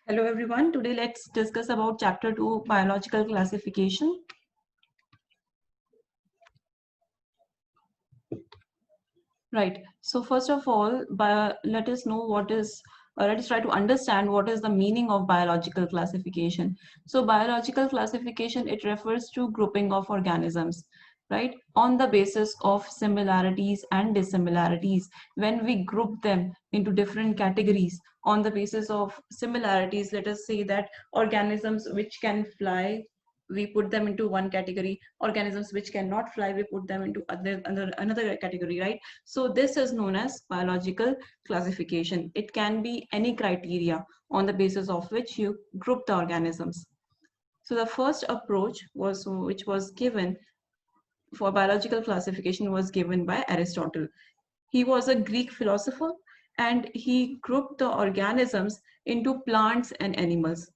Hello everyone. Today let's discuss about chapter 2 biological classification. Right. So first of all, let us know what is let us try to understand what is the meaning of biological classification. So biological classification, it refers to grouping of organisms, right, on the basis of similarities and dissimilarities. When we group them into different categories on the basis of similarities, let us say that organisms which can fly, we put them into one category. Organisms which cannot fly, we put them into another category, right? So this is known as biological classification. It can be any criteria on the basis of which you group the organisms. So the first approach which was given for biological classification was given by Aristotle. He was a Greek philosopher and he grouped the organisms into plants and animals.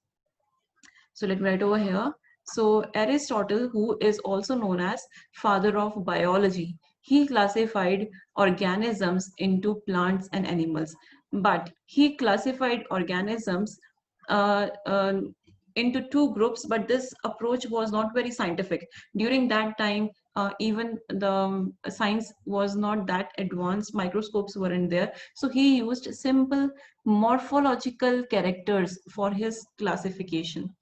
So let me write over here. So Aristotle, who is also known as father of biology, he classified organisms into plants and animals. But he classified organisms uh, uh, into two groups, but this approach was not very scientific. During that time, even the science was not that advanced, microscopes weren't there. So he used simple morphological characters for his classification,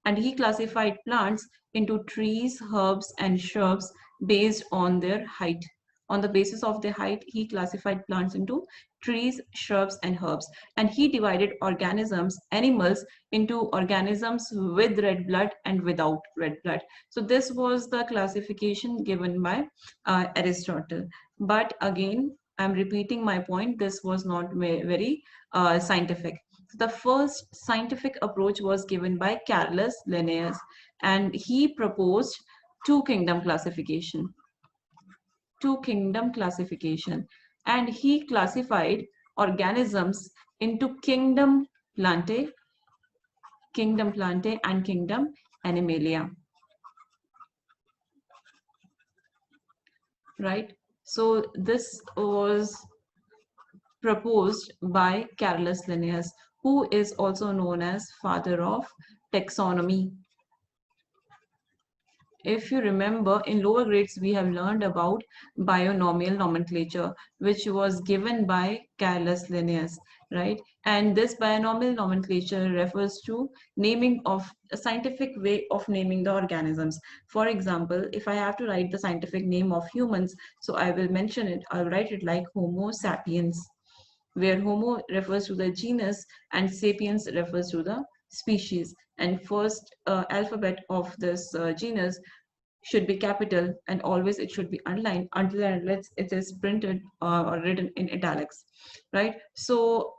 and he classified plants into trees, herbs, and shrubs based on their height. On the basis of their height, he classified plants into trees, shrubs, and herbs. And he divided organisms, animals, into organisms with red blood and without red blood. So this was the classification given by Aristotle. But again, I'm repeating my point, this was not very scientific. The first scientific approach was given by Carolus Linnaeus, and he proposed two kingdom classification. Two kingdom classification, and he classified organisms into kingdom Plantae, and kingdom Animalia. Right. So this was proposed by Carolus Linnaeus, who is also known as father of taxonomy. If you remember, in lower grades, we have learned about binomial nomenclature, which was given by Carolus Linnaeus, right? And this binomial nomenclature refers to naming of a scientific way of naming the organisms. For example, if I have to write the scientific name of humans, so I will mention it, I'll write it like Homo sapiens, where Homo refers to the genus and sapiens refers to the species. And first alphabet of this genus should be capital, and always it should be underlined until and unless it is printed or written in italics, right? So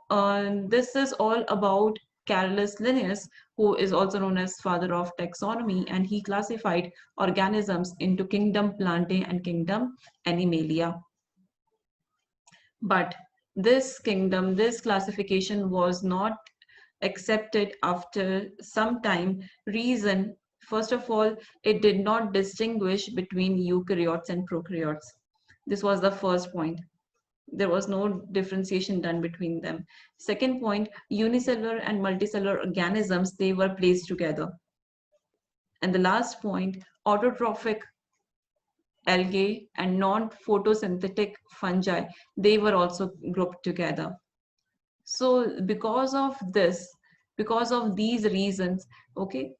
this is all about Carolus Linnaeus, who is also known as father of taxonomy, and he classified organisms into kingdom Plantae and kingdom Animalia. But this classification was not accepted after some time. Reason, first of all, it did not distinguish between eukaryotes and prokaryotes. This was the first point. There was no differentiation done between them. Second point, unicellular and multicellular organisms, they were placed together. And the last point, autotrophic algae and non-photosynthetic fungi, they were also grouped together. So because of these reasons, okay,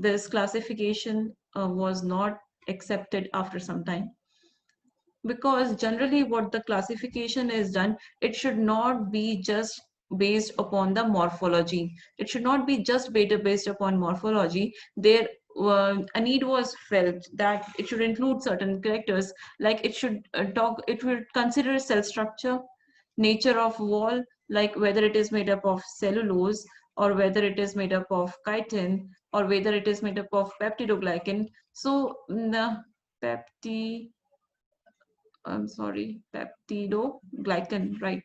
this classification was not accepted after some time. Because generally what the classification is done, it should not be just based upon the morphology. It should not be just based upon morphology. There a need was felt that it should include certain characters, like it should it will consider cell structure, nature of wall, like whether it is made up of cellulose or whether it is made up of chitin or whether it is made up of peptidoglycan. So the pepti I'm sorry, peptidoglycan, right?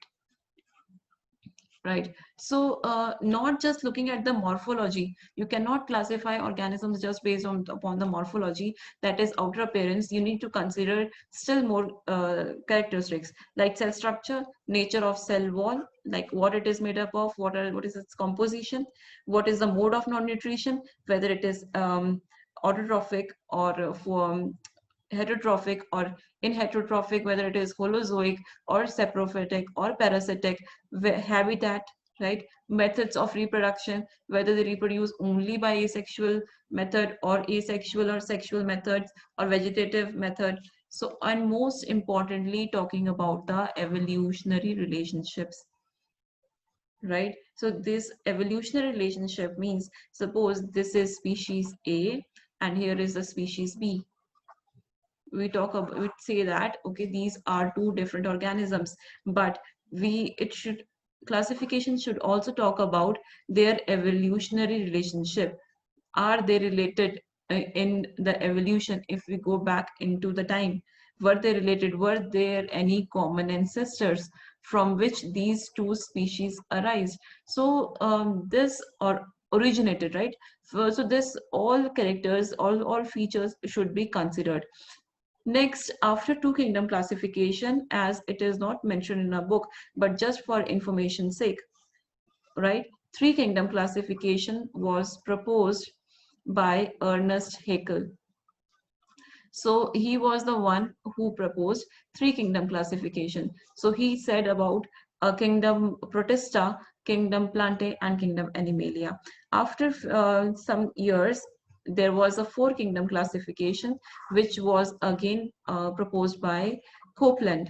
right? So not just looking at the morphology, you cannot classify organisms just based on upon the morphology, that is outer appearance. You need to consider still more characteristics like cell structure, nature of cell wall, like what it is made up of, what is its composition, what is the mode of non-nutrition, whether it is autotrophic or heterotrophic or inheterotrophic, whether it is holozoic or saprophytic or parasitic, habitat, right? Methods of reproduction, whether they reproduce only by asexual method or asexual or sexual methods or vegetative method. So, and most importantly, talking about the evolutionary relationships, right? So this evolutionary relationship means, suppose this is species A and here is the species B. We say that, okay, these are two different organisms, but it should, classification should also talk about their evolutionary relationship. Are they related in the evolution? If we go back into the time, were they related? Were there any common ancestors from which these two species arise? So this or originated, right? So this all characters, all features should be considered. Next, after two kingdom classification, as it is not mentioned in our book, but just for information's sake, right? Three kingdom classification was proposed by Ernest Haeckel. So he was the one who proposed three kingdom classification. So he said about a kingdom Protista, kingdom Plantae, and kingdom Animalia. After some years, there was a four kingdom classification, which was again proposed by Copeland.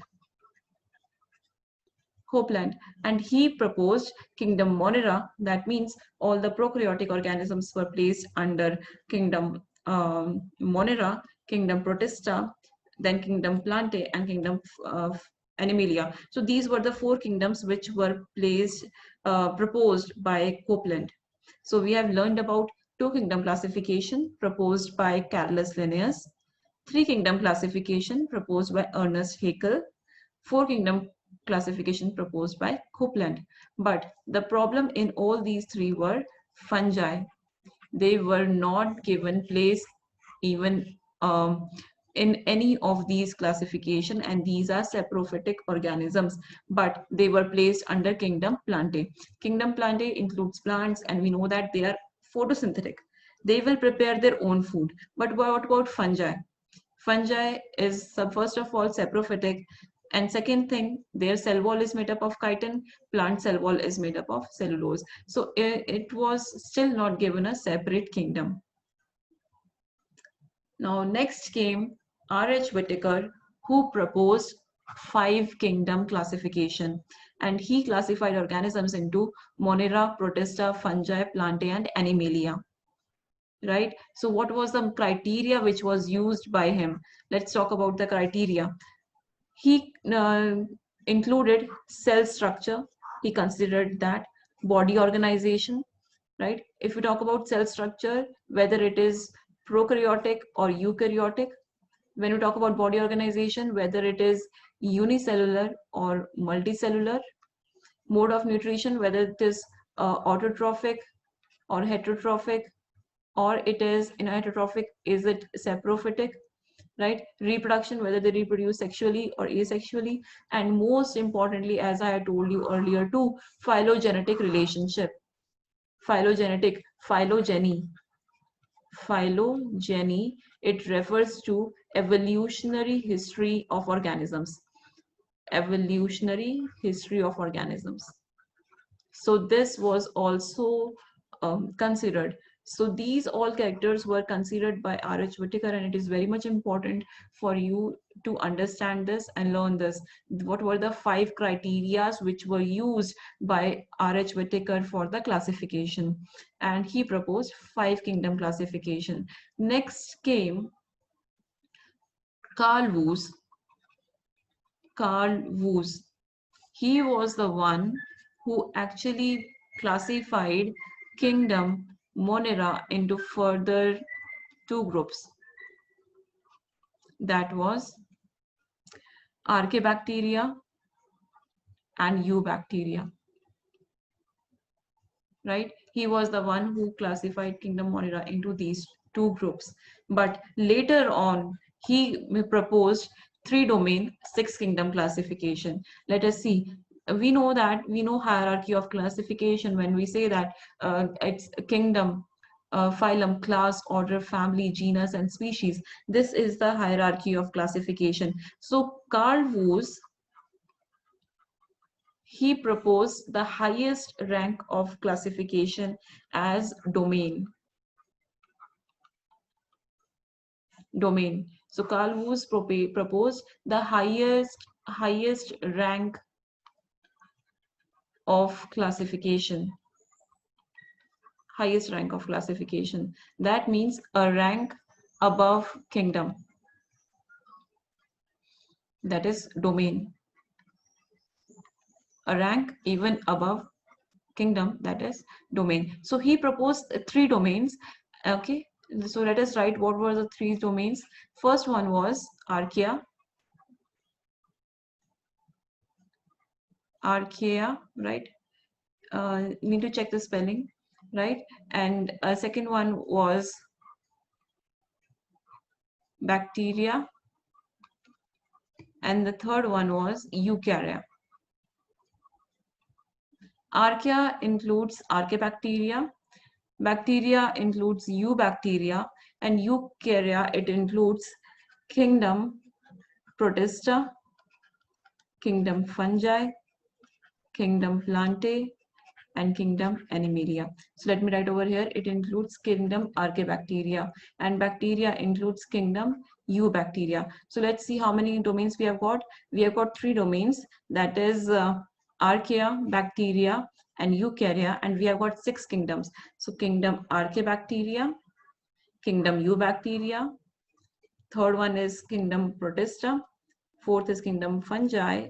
And he proposed kingdom Monera. That means all the prokaryotic organisms were placed under kingdom Monera, kingdom Protista, then kingdom Plantae, and kingdom Animalia. So these were the four kingdoms which were proposed by Copeland. So we have learned about two kingdom classification proposed by Carolus Linnaeus, three kingdom classification proposed by Ernest Haeckel, four kingdom classification proposed by Copeland. But the problem in all these three were fungi. They were not given place even in any of these classification, and these are saprophytic organisms, but they were placed under kingdom Plantae. Kingdom Plantae includes plants, and we know that they are photosynthetic. They will prepare their own food. But what about fungi? Fungi is first of all saprophytic, and second thing, their cell wall is made up of chitin, plant cell wall is made up of cellulose. So it was still not given a separate kingdom. Now next came R.H. Whitaker, who proposed five kingdom classification, and he classified organisms into Monera, Protista, fungi, Plantae, and Animalia. Right? So what was the criteria which was used by him? Let's talk about the criteria. He included cell structure. He considered that body organization, right? If we talk about cell structure, whether it is prokaryotic or eukaryotic, when we talk about body organization, whether it is unicellular or multicellular, mode of nutrition, whether it is autotrophic or heterotrophic, or it is heterotrophic, is it saprophytic, right? Reproduction, whether they reproduce sexually or asexually, and most importantly, as I had told you earlier too, phylogenetic relationship. Phylogeny, it refers to evolutionary history of organisms. So this was also considered. So these all characters were considered by R.H. Whitaker, and it is very much important for you to understand this and learn this. What were the five criteria which were used by R.H. Whitaker for the classification? And he proposed five kingdom classification. Next came Carl Woese. He was the one who actually classified kingdom Monera into further two groups. That was Archaebacteria and Eubacteria. right? He was the one who classified kingdom Monera into these two groups. But later on, he proposed three domain, six kingdom classification. Let us see. We know hierarchy of classification when we say that it's kingdom, phylum, class, order, family, genus, and species. This is the hierarchy of classification. So Carl Woese, he proposed the highest rank of classification as domain. So Carl Woese proposed the highest rank of classification, highest rank of classification. That means a rank above kingdom. That is domain. A rank even above kingdom, that is domain. So he proposed three domains. Okay, so let us write what were the three domains. First one was archaea, right? Need to check the spelling, right? And second one was bacteria, and the third one was eukarya. Archaea includes archaebacteria, bacteria includes eubacteria, and eukarya, it includes kingdom protista, kingdom fungi, kingdom plantae, and kingdom animalia. So let me write over here, it includes kingdom archaebacteria, and bacteria includes kingdom eubacteria. So let's see how many domains we have got. We have got three domains, that is archaea, bacteria, and eukarya, and we have got six kingdoms. So kingdom archaebacteria, kingdom eubacteria, third one is kingdom protista, fourth is kingdom fungi,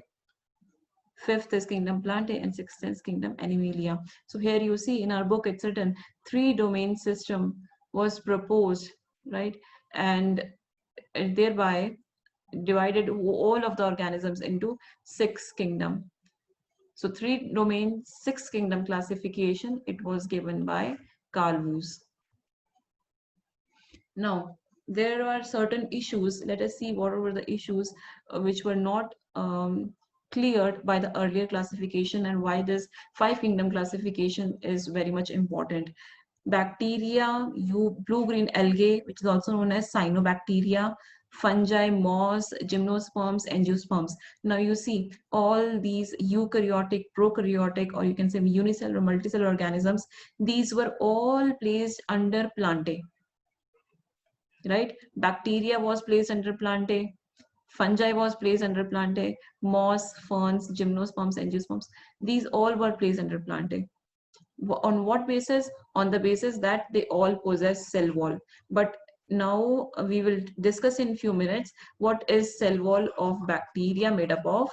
fifth is kingdom plantae, and sixth is kingdom animalia. So here you see in our book it's written three domain system was proposed, right? And thereby divided all of the organisms into six kingdom. So three domain, six kingdom classification, it was given by Carl Woese. Now, there are certain issues. Let us see what were the issues which were not cleared by the earlier classification, and why this five kingdom classification is very much important. Bacteria, blue-green algae, which is also known as cyanobacteria, fungi, moss, gymnosperms, angiosperms. Now you see all these eukaryotic, prokaryotic, or you can say unicellular, multicellular organisms, these were all placed under plantae, right? Bacteria was placed under plantae, fungi was placed under plantae, moss, ferns, gymnosperms, angiosperms, these all were placed under plantae. On what basis? On the basis that they all possess cell wall. But now we will discuss in few minutes what is cell wall of bacteria made up of,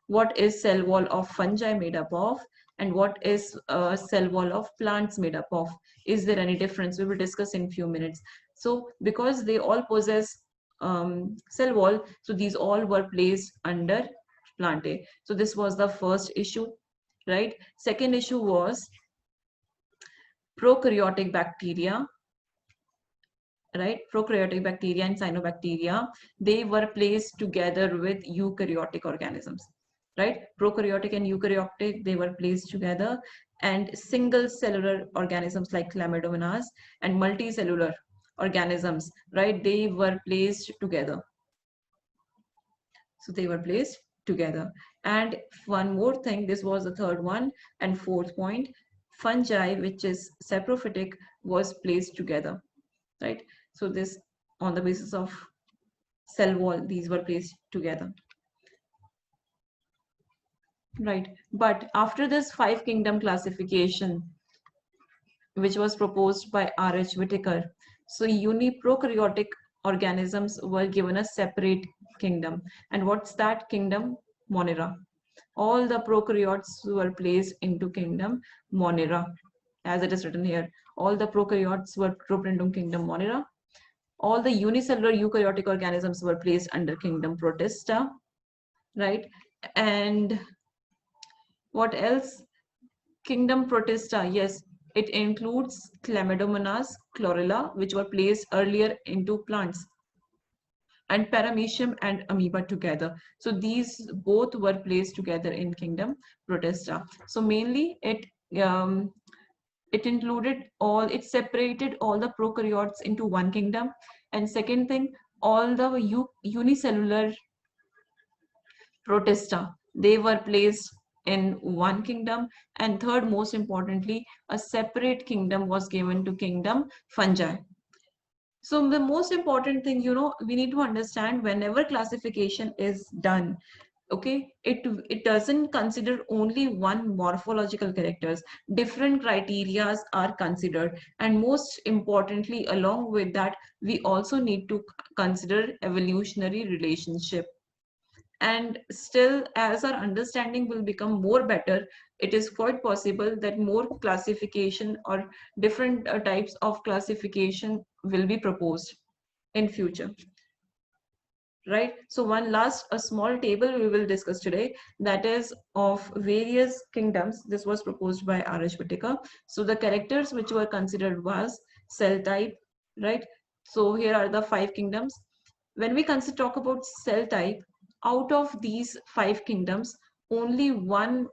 what is cell wall of fungi made up of, and what is cell wall of plants made up of. Is there any difference? We will discuss in few minutes. So because they all possess cell wall, so these all were placed under plantae. So this was the first issue, right? Second issue was prokaryotic bacteria, right? Prokaryotic bacteria and cyanobacteria, they were placed together with eukaryotic organisms, right? Prokaryotic and eukaryotic, they were placed together, and single cellular organisms like chlamydomonas and multicellular organisms, right? They were placed together. So they were placed together. And one more thing, this was the third one, and fourth point, fungi, which is saprophytic, was placed together, right? So this, on the basis of cell wall, these were placed together, right? But after this five kingdom classification, which was proposed by R.H. Whitaker, so uniprokaryotic organisms were given a separate kingdom. And what's that kingdom? Monera. All the prokaryotes were placed into kingdom Monera, as it is written here. All the prokaryotes were grouped into kingdom Monera. All the unicellular eukaryotic organisms were placed under kingdom Protista, right? And what else? Kingdom Protista, yes, it includes Chlamydomonas, chlorella, which were placed earlier into plants, and Paramecium and amoeba together. So these both were placed together in Kingdom Protista. So mainly um, it included all, it separated all the prokaryotes into one kingdom. And second thing, all the unicellular Protista, they were placed in one kingdom. And third, most importantly, a separate kingdom was given to Kingdom Fungi. So the most important thing, we need to understand whenever classification is done, okay, it doesn't consider only one morphological characters. Different criterias are considered, and most importantly, along with that, we also need to consider evolutionary relationship. And still, as our understanding will become more better, it is quite possible that more classification or different types of classification will be proposed in future, right? So one last, a small table we will discuss today, that is of various kingdoms. This was proposed by R.H. Whittaker. So the characters which were considered was cell type, right? So here are the 5 kingdoms. When we talk about cell type, out of these 5 kingdoms, only one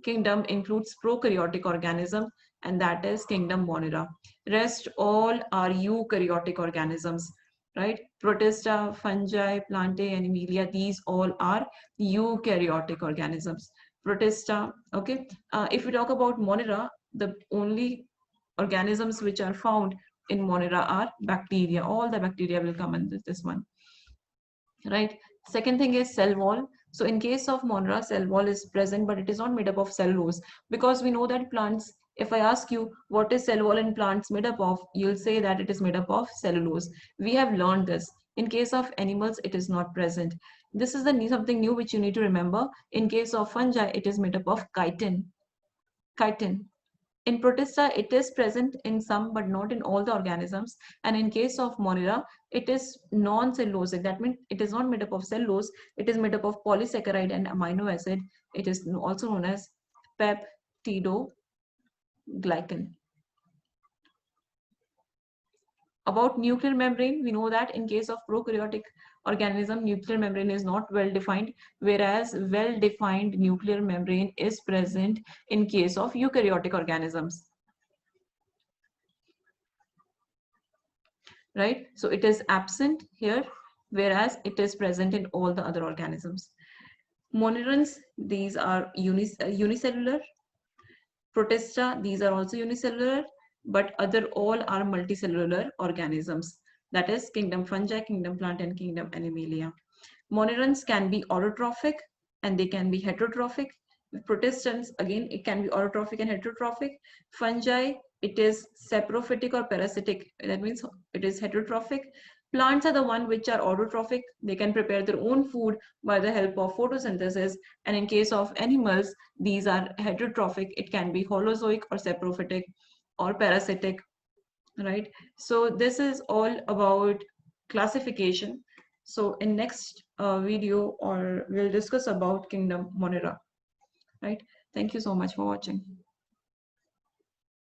kingdom includes prokaryotic organism, and that is Kingdom Monera. Rest all are eukaryotic organisms, right? Protista, fungi, plantae, animalia, these all are eukaryotic organisms. Protista, okay. If we talk about Monera, the only organisms which are found in Monera are bacteria. All the bacteria will come in this one, right? Second thing is cell wall. So in case of Monera, cell wall is present, but it is not made up of cellulose, because we know that plants, if I ask you what is cell wall in plants made up of, you'll say that it is made up of cellulose. We have learned this. In case of animals, it is not present. This is something new which you need to remember. In case of fungi, it is made up of chitin. Chitin. In Protista, it is present in some but not in all the organisms. And in case of Monera, it is non-cellulosic. That means it is not made up of cellulose. It is made up of polysaccharide and amino acid. It is also known as peptidoglycan. About nuclear membrane, we know that in case of prokaryotic organism, nuclear membrane is not well defined, whereas well defined nuclear membrane is present in case of eukaryotic organisms. Right? So it is absent here, whereas it is present in all the other organisms. Monerans, these are unicellular. Protista, these are also unicellular, but other all are multicellular organisms. That is Kingdom Fungi, Kingdom Plant, and Kingdom Animalia. Monerans can be autotrophic and they can be heterotrophic. Protistans, again, it can be autotrophic and heterotrophic. Fungi, it is saprophytic or parasitic. That means it is heterotrophic. Plants are the one which are autotrophic. They can prepare their own food by the help of photosynthesis. And in case of animals, these are heterotrophic. It can be holozoic or saprophytic or parasitic, right? So this is all about classification. So in next video, or we'll discuss about Kingdom Monera, right? Thank you so much for watching.